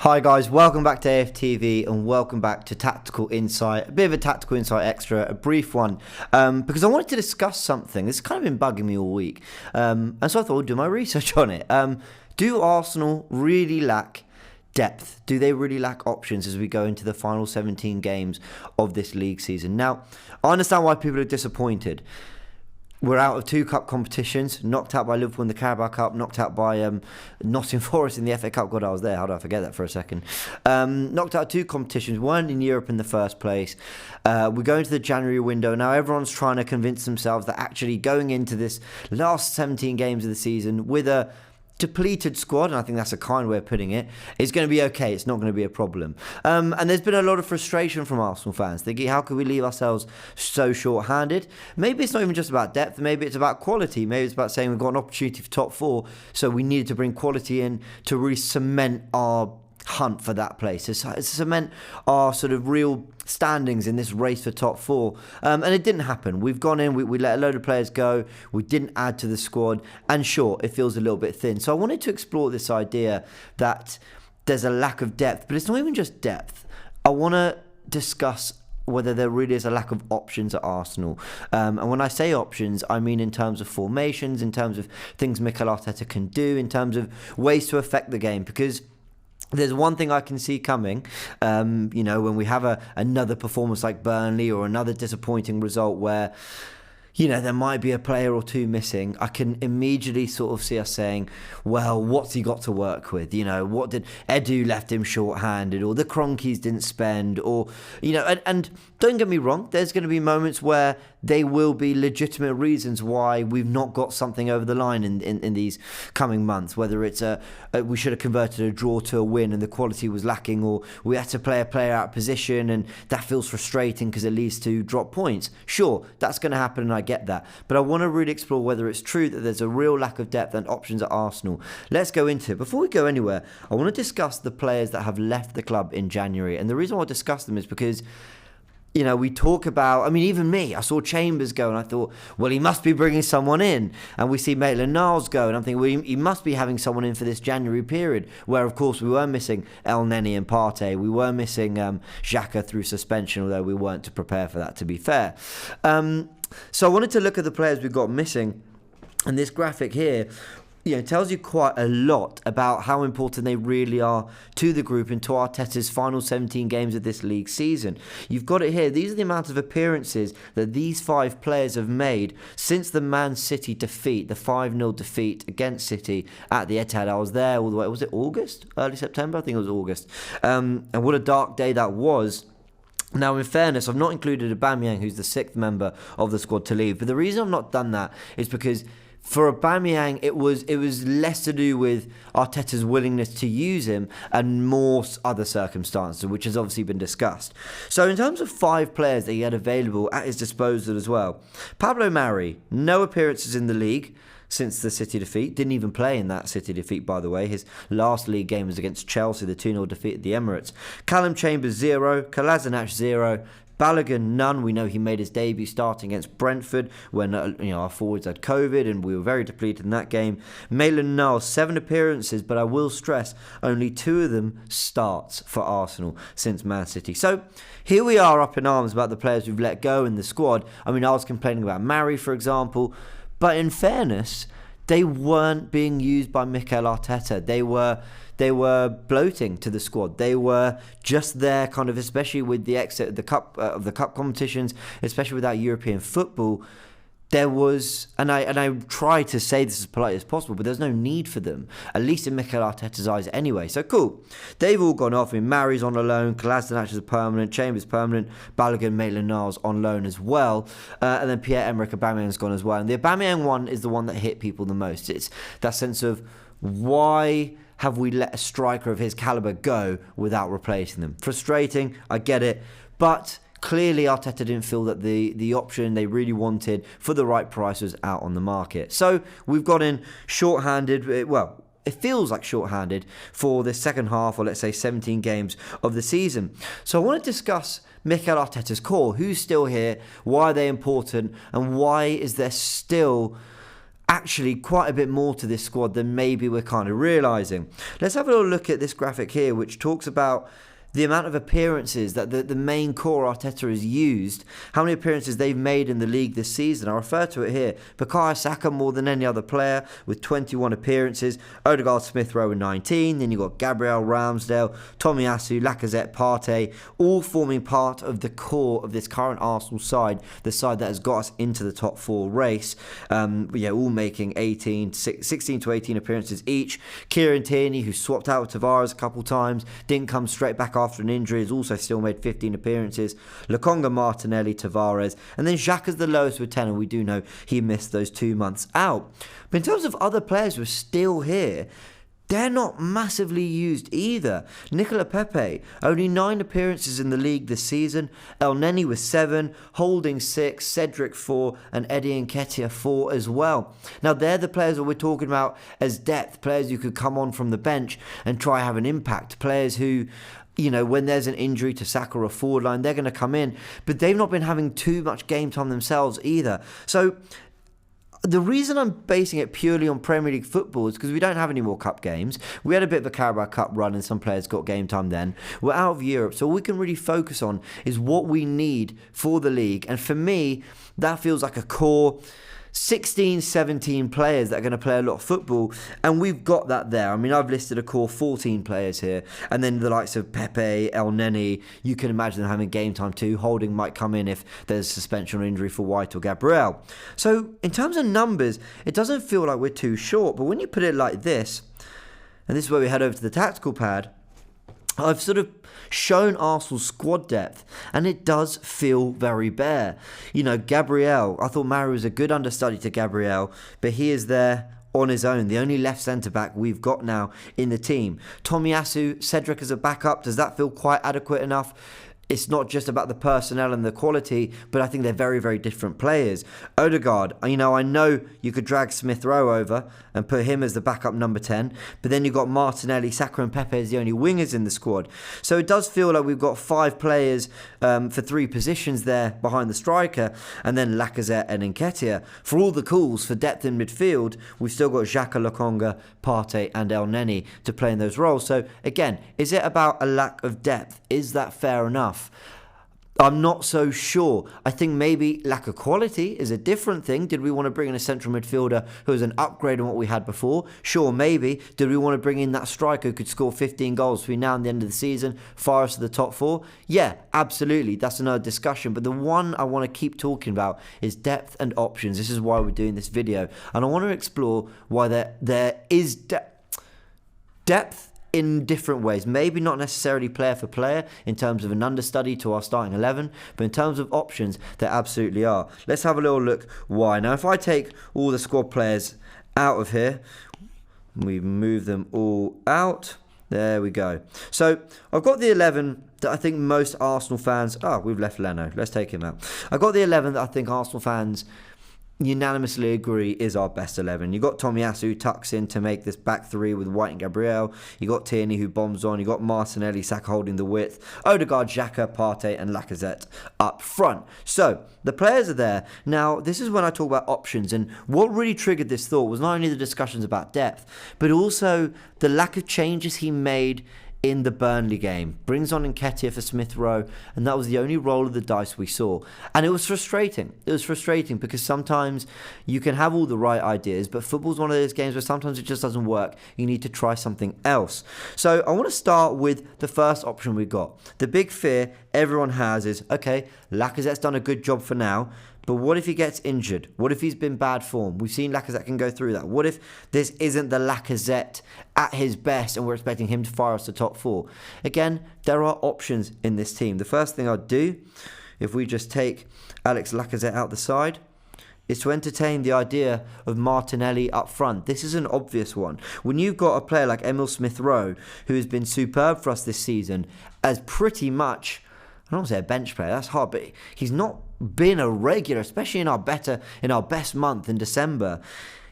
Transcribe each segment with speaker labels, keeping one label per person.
Speaker 1: Hi guys, welcome back to AFTV and welcome back to Tactical Insight, a bit of a Tactical Insight extra, a brief one, because I wanted to discuss something that's kind of been bugging me all week, and so I thought I'd do my research on it. Do Arsenal really lack depth? Do they really lack options as we go into the final 17 games of this league season? Now, I understand why people are disappointed. We're out of two cup competitions, knocked out by Liverpool in the Carabao Cup, knocked out by Nottingham Forest in the FA Cup. God, I was there. How did I forget that for a second? Knocked out two competitions, weren't in Europe in the first place. We're going to the January window. Now everyone's trying to convince themselves that actually going into this last 17 games of the season with a depleted squad, and I think that's a kind way of putting it, is going to be okay. It's not going to be a problem. And there's been a lot of frustration from Arsenal fans, thinking, how could we leave ourselves so short-handed? Maybe it's not even just about depth. Maybe it's about quality. Maybe it's about saying we've got an opportunity for top four, so we needed to bring quality in to really cement our hunt for that place, to cement our sort of real standings in this race for top four, and it didn't happen. We've gone in, we let a load of players go, we didn't add to the squad, and sure, it feels a little bit thin. So I wanted to explore this idea that there's a lack of depth, but it's not even just depth. I want to discuss whether there really is a lack of options at Arsenal. And when I say options, I mean in terms of formations, in terms of things Mikel Arteta can do, in terms of ways to affect the game, because there's one thing I can see coming, when we have another performance like Burnley or another disappointing result where, there might be a player or two missing. I can immediately sort of see us saying, well, what's he got to work with? What did Edu left him short-handed, or the Cronkies didn't spend, or, and don't get me wrong, there's going to be moments where they will be legitimate reasons why we've not got something over the line in these coming months, whether it's we should have converted a draw to a win and the quality was lacking, or we had to play a player out of position and that feels frustrating because it leads to drop points. Sure, that's going to happen and I get that, but I want to really explore whether it's true that there's a real lack of depth and options at Arsenal. Let's go into it. Before we go anywhere, I want to discuss the players that have left the club in January, and the reason I want to discuss them is because we talk about, even me, I saw Chambers go and I thought, well, he must be bringing someone in. And we see Maitland-Niles go and I'm thinking, well, he must be having someone in for this January period, where, of course, we were missing El Neni and Partey. We were missing Xhaka through suspension, although we weren't to prepare for that, to be fair. So I wanted to look at the players we've got missing. And this graphic here, tells you quite a lot about how important they really are to the group and to Arteta's final 17 games of this league season. You've got it here. These are the amount of appearances that these five players have made since the Man City defeat, the 5-0 defeat against City at the Etihad. I was there all the way, was it August? Early September? I think it was August. And what a dark day that was. Now, in fairness, I've not included Aubameyang, who's the sixth member of the squad to leave. But the reason I've not done that is because for Aubameyang, it was less to do with Arteta's willingness to use him and more other circumstances, which has obviously been discussed. So in terms of five players that he had available at his disposal as well, Pablo Mari, no appearances in the league since the City defeat. Didn't even play in that City defeat, by the way. His last league game was against Chelsea, the 2-0 defeat at the Emirates. Callum Chambers, 0. Kolasinac, 0. Balogun, none. We know he made his debut starting against Brentford when our forwards had COVID and we were very depleted in that game. Maitland-Niles, 7 appearances, but I will stress only 2 of them starts for Arsenal since Man City. So here we are up in arms about the players we've let go in the squad. I was complaining about Mari, for example, but in fairness, they weren't being used by Mikel Arteta. They were bloating to the squad. They were just there, kind of, especially with the exit of the cup competitions, especially without European football. There was, and I try to say this as politely as possible, but there's no need for them, at least in Mikel Arteta's eyes anyway. So cool. They've all gone off. Mari's on a loan, Kolasinac is a permanent, Chambers permanent, Balogun, Maitland-Niles on loan as well. And then Pierre-Emerick Aubameyang's gone as well. And the Aubameyang one is the one that hit people the most. It's that sense of, why have we let a striker of his calibre go without replacing them? Frustrating, I get it, but clearly Arteta didn't feel that the option they really wanted for the right price was out on the market. So we've got in short-handed, well, it feels like short-handed for the second half, or let's say 17 games of the season. So I want to discuss Mikel Arteta's core. Who's still here? Why are they important? And why is there still actually quite a bit more to this squad than maybe we're kind of realising. Let's have a little look at this graphic here, which talks about the amount of appearances that the main core Arteta has used, how many appearances they've made in the league this season. I refer to it here. Bukayo Saka more than any other player with 21 appearances. Odegaard, Smith Rowe with 19. Then you've got Gabriel, Ramsdale, Tomiyasu, Lacazette, Partey, all forming part of the core of this current Arsenal side, the side that has got us into the top 4 race. All making 16 to 18 appearances each. Kieran Tierney, who swapped out with Tavares a couple times, didn't come straight back after an injury, has also still made 15 appearances. Lokonga, Martinelli, Tavares, and then Xhaka's the lowest with 10, and we do know he missed those 2 months out. But in terms of other players who are still here, they're not massively used either. Nicola Pepe, only 9 appearances in the league this season. El Neni with 7, Holding 6, Cedric 4, and Eddie Nketiah 4 as well. Now, they're the players that we're talking about as depth, players who could come on from the bench and try have an impact, players who, when there's an injury to Saka or a forward line, they're going to come in. But they've not been having too much game time themselves either. So the reason I'm basing it purely on Premier League football is because we don't have any more cup games. We had a bit of a Carabao Cup run and some players got game time then. We're out of Europe, so all we can really focus on is what we need for the league. And for me, that feels like a core 16, 17 players that are going to play a lot of football, and we've got that there. I mean, I've listed a core 14 players here, and then the likes of Pepe, El Neni, you can imagine them having game time too. Holding might come in if there's suspension or injury for White or Gabriel. So in terms of numbers, it doesn't feel like we're too short, but when you put it like this, and this is where we head over to the tactical pad, I've sort of shown Arsenal's squad depth, and it does feel very bare. Gabriel, I thought Mari was a good understudy to Gabriel, but he is there on his own, the only left centre-back we've got now in the team. Tomiyasu, Cedric as a backup, does that feel quite adequate enough? It's not just about the personnel and the quality, but I think they're very, very different players. Odegaard, I know you could drag Smith Rowe over and put him as the backup number 10, but then you've got Martinelli, Saka and Pepe as the only wingers in the squad. So it does feel like we've got 5 players for 3 positions there behind the striker, and then Lacazette and Nketiah. For all the calls for depth in midfield, we've still got Xhaka, Lokonga, Partey and El Neni to play in those roles. So again, is it about a lack of depth? Is that fair enough? I'm not so sure. I think maybe lack of quality is a different thing. Did we want to bring in a central midfielder who was an upgrade on what we had before? Sure, maybe. Did we want to bring in that striker who could score 15 goals between now and the end of the season, fire us to the top 4? Yeah, absolutely. That's another discussion. But the one I want to keep talking about is depth and options. This is why we're doing this video. And I want to explore why there is depth in different ways. Maybe not necessarily player for player in terms of an understudy to our starting 11, but in terms of options, there absolutely are. Let's have a little look why. Now, if I take all the squad players out of here, we move them all out. There we go. So I've got the 11 that I think most Arsenal fans... we've left Leno. Let's take him out. I've got the 11 that I think Arsenal fans unanimously agree is our best 11. You got Tomiyasu who tucks in to make this back 3 with White and Gabriel. You got Tierney who bombs on. You got Martinelli, Saka holding the width. Odegaard, Xhaka, Partey and Lacazette up front. So the players are there. Now this is when I talk about options, and what really triggered this thought was not only the discussions about depth, but also the lack of changes he made in the Burnley game. Brings on Nketiah for Smith Rowe, and that was the only roll of the dice we saw. And it was frustrating. It was frustrating because sometimes you can have all the right ideas, but football's one of those games where sometimes it just doesn't work. You need to try something else. So I want to start with the first option we got. The big fear everyone has is, okay, Lacazette's done a good job for now, but what if he gets injured? What if he's been bad form? We've seen Lacazette can go through that. What if this isn't the Lacazette at his best and we're expecting him to fire us to top 4? Again, there are options in this team. The first thing I'd do, if we just take Alex Lacazette out the side, is to entertain the idea of Martinelli up front. This is an obvious one. When you've got a player like Emil Smith Rowe, who has been superb for us this season, as pretty much, I don't want to say a bench player, that's hard, but he's not been a regular, especially in our best month in December.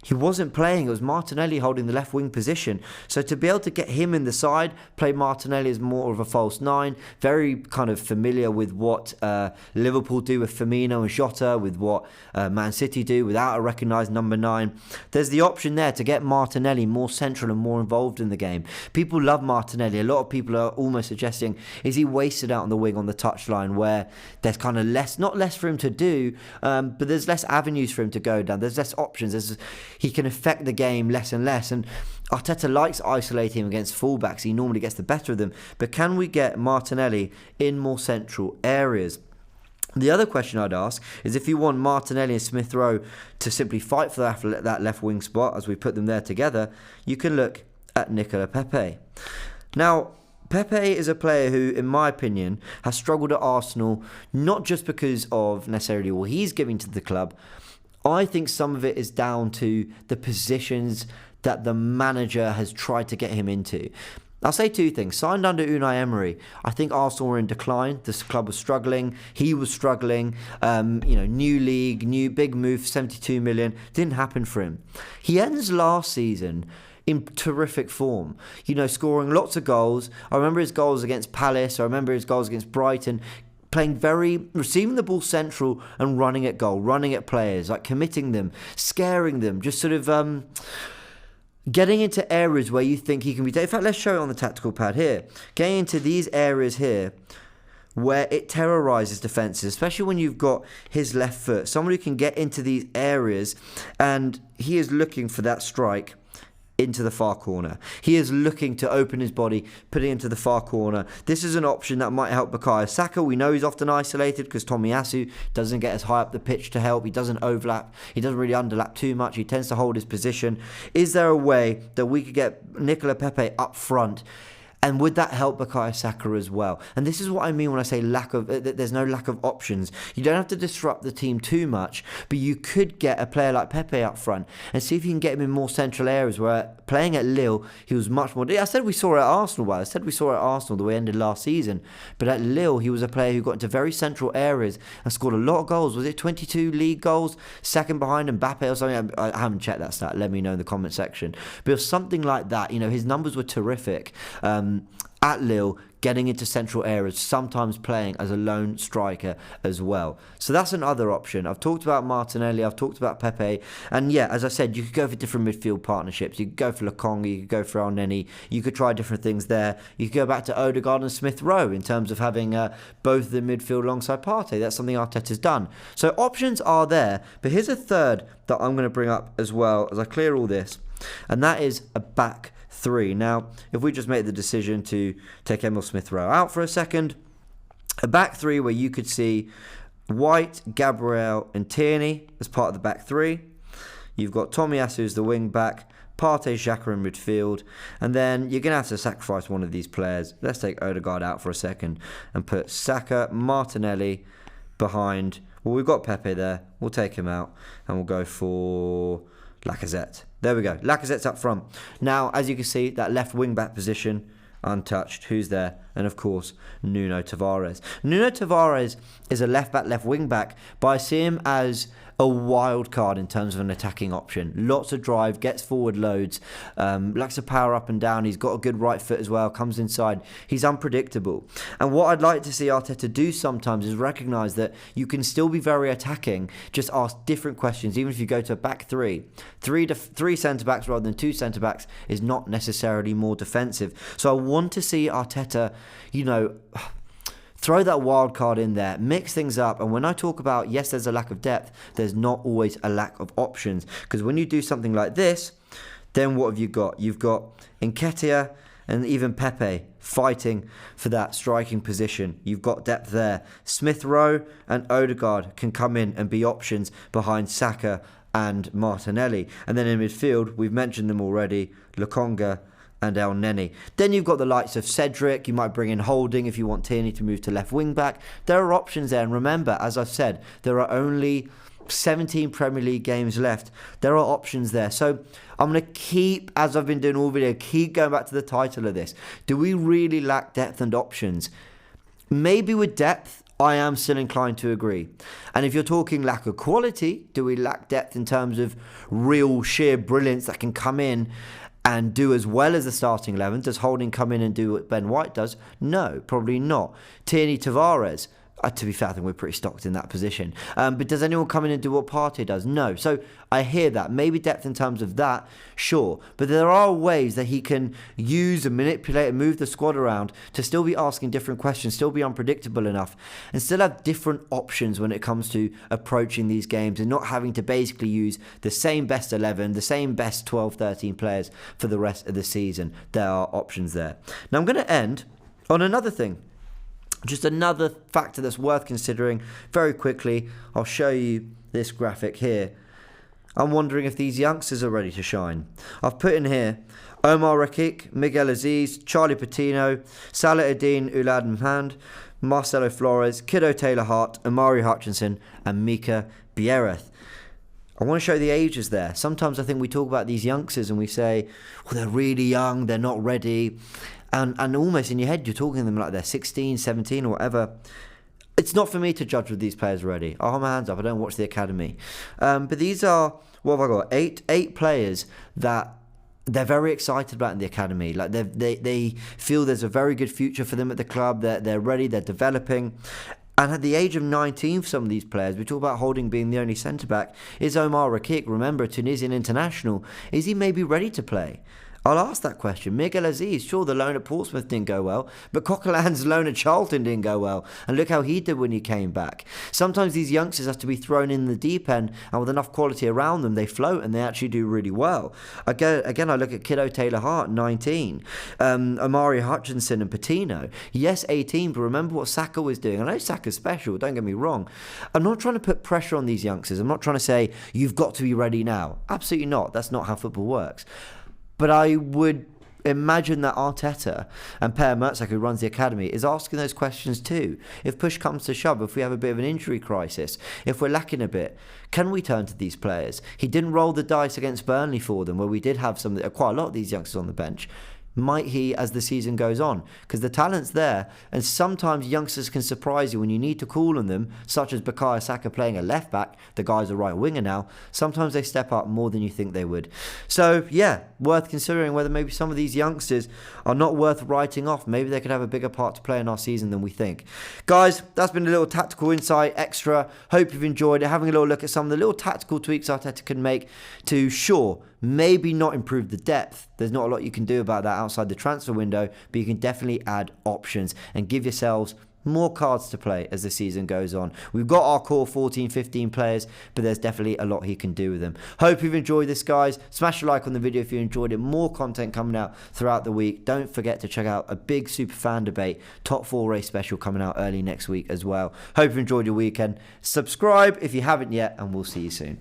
Speaker 1: he wasn't playing. It was Martinelli holding the left wing position. So to be able to get him in the side, play Martinelli as more of a false nine, very kind of familiar with what Liverpool do with Firmino and Jota, with what Man City do without a recognised number 9. There's the option there to get Martinelli more central and more involved in the game. People love Martinelli. A lot of people are almost suggesting, is he wasted out on the wing on the touchline where there's kind of not less for him to do, but there's less avenues for him to go down. There's less options. He can affect the game less and less. And Arteta likes isolating him against fullbacks. He normally gets the better of them. But can we get Martinelli in more central areas? The other question I'd ask is if you want Martinelli and Smith Rowe to simply fight for that left wing spot as we put them there together, you can look at Nicola Pepe. Now, Pepe is a player who, in my opinion, has struggled at Arsenal, not just because of necessarily what he's giving to the club. I think some of it is down to the positions that the manager has tried to get him into. I'll say two things. Signed under Unai Emery, I think Arsenal were in decline. This club was struggling. He was struggling. New league, new big move, 72 million. Didn't happen for him. He ends last season in terrific form, scoring lots of goals. I remember his goals against Palace. I remember his goals against Brighton. Receiving the ball central and running at goal, running at players, like committing them, scaring them, just sort of getting into areas where you think he can be. In fact, let's show it on the tactical pad here. Getting into these areas here where it terrorises defences, especially when you've got his left foot. Someone who can get into these areas, and he is looking for that strike into the far corner. He is looking to open his body, put it into the far corner. This is an option that might help Bukayo Saka. We know he's often isolated because Tomiyasu doesn't get as high up the pitch to help. He doesn't overlap. He doesn't really underlap too much. He tends to hold his position. Is there a way that we could get Nicola Pepe up front? And would that help Bukayo Saka as well? And this is what I mean when I say there's no lack of options. You don't have to disrupt the team too much, but you could get a player like Pepe up front and see if you can get him in more central areas where playing at Lille, he was much more... I said we saw it at Arsenal. I said we saw it at Arsenal the way it ended last season. But at Lille, he was a player who got into very central areas and scored a lot of goals. Was it 22 league goals? Second behind Mbappe or something? I haven't checked that stat. Let me know in the comment section. But it was something like that. His numbers were terrific. At Lille, getting into central areas, sometimes playing as a lone striker as well. So that's another option. I've talked about Martinelli, I've talked about Pepe, and yeah, as I said, you could go for different midfield partnerships. You could go for Lokonga, you could go for Elneny, you could try different things there. You could go back to Odegaard and Smith Rowe in terms of having both the midfield alongside Partey. That's something Arteta's done. So options are there, but here's a third that I'm going to bring up as well as I clear all this, and that is a back 3. Now, if we just make the decision to take Emil Smith Rowe out for a second, a back 3 where you could see White, Gabriel and Tierney as part of the back 3. You've got Tomiyasu as the wing back, Partey, Xhaka in midfield, and then you're going to have to sacrifice one of these players. Let's take Odegaard out for a second and put Saka, Martinelli behind. Well, we've got Pepe there. We'll take him out and we'll go for Lacazette. There we go. Lacazette's up front. Now, as you can see, that left wing-back position, untouched. Who's there? And, of course, Nuno Tavares. Nuno Tavares is a left-back, left wing-back, but I see him as a wild card in terms of an attacking option. Lots of drive, gets forward loads, likes to power up and down. He's got a good right foot as well, comes inside. He's unpredictable. And what I'd like to see Arteta do sometimes is recognise that you can still be very attacking, just ask different questions. Even if you go to a back 3, three centre-backs rather than 2 centre-backs is not necessarily more defensive. So I want to see Arteta, throw that wild card in there, mix things up. And when I talk about, yes, there's a lack of depth, there's not always a lack of options. Because when you do something like this, then what have you got? You've got Nketiah and even Pepe fighting for that striking position. You've got depth there. Smith Rowe and Odegaard can come in and be options behind Saka and Martinelli. And then in midfield, we've mentioned them already, Lokonga and Elneny. Then you've got the likes of Cedric. You might bring in Holding if you want Tierney to move to left wing back. There are options there. And remember, as I've said, there are only 17 Premier League games left. There are options there. So I'm going to keep, as I've been doing all video, keep going back to the title of this. Do we really lack depth and options? Maybe with depth, I am still inclined to agree. And if you're talking lack of quality, do we lack depth in terms of real sheer brilliance that can come in and do as well as the starting 11? Does Holding come in and do what Ben White does? No, probably not. Tierney Tavares, to be fair, I think we're pretty stocked in that position. But does anyone come in and do what Partey does? No. So I hear that. Maybe depth in terms of that, sure. But there are ways that he can use and manipulate and move the squad around to still be asking different questions, still be unpredictable enough, and still have different options when it comes to approaching these games and not having to basically use the same best 11, the same best 12, 13 players for the rest of the season. There are options there. Now I'm going to end on another thing. Just another factor that's worth considering. Very quickly, I'll show you this graphic here. I'm wondering if these youngsters are ready to shine. I've put in here Omar Rakik, Miguel Aziz, Charlie Patino, Salah-Eddin Oulad-Mahand, Marcelo Flores, Kiddo Taylor-Hart, Amari Hutchinson and Mika Biereth. I want to show the ages there. Sometimes I think we talk about these youngsters and we say, well, they're really young, they're not ready. And almost in your head, you're talking to them like they're 16, 17 or whatever. It's not for me to judge with these players already. I'll hold my hands up. I don't watch the academy. But these are, what have I got? Eight players that they're very excited about in the academy. Like they feel there's a very good future for them at the club. They're ready. They're developing. And at the age of 19 for some of these players, we talk about Holding being the only centre-back. Is Omar Rakik, remember, Tunisian international, is he maybe ready to play? I'll ask that question. Miguel Aziz, sure, the loan at Portsmouth didn't go well, but Coquelin's loan at Charlton didn't go well. And look how he did when he came back. Sometimes these youngsters have to be thrown in the deep end, and with enough quality around them, they float and they actually do really well. Again, I look at Kiddo Taylor-Hart, 19. Amari Hutchinson and Patino. Yes, 18, but remember what Saka was doing. I know Saka's special, don't get me wrong. I'm not trying to put pressure on these youngsters. I'm not trying to say, you've got to be ready now. Absolutely not. That's not how football works. But I would imagine that Arteta and Per Mertesacker, who runs the academy, is asking those questions too. If push comes to shove, if we have a bit of an injury crisis, if we're lacking a bit, can we turn to these players? He didn't roll the dice against Burnley for them, where we did have quite a lot of these youngsters on the bench. Might he as the season goes on? Because the talent's there, and sometimes youngsters can surprise you when you need to call on them, such as Bukayo Saka playing a left back. The guy's a right winger now. Sometimes they step up more than you think they would. So yeah, worth considering whether maybe some of these youngsters are not worth writing off. Maybe they could have a bigger part to play in our season than we think. Guys, that's been a little tactical insight extra. Hope you've enjoyed it. Having a little look at some of the little tactical tweaks Arteta can make to, sure, maybe not improve the depth. There's not a lot you can do about that outside the transfer window, but you can definitely add options and give yourselves more cards to play as the season goes on. We've got our core 14, 15 players, but there's definitely a lot he can do with them. Hope you've enjoyed this, guys. Smash a like on the video if you enjoyed it. More content coming out throughout the week. Don't forget to check out a big super fan debate, top 4 race special coming out early next week as well. Hope you enjoyed your weekend. Subscribe if you haven't yet, and we'll see you soon.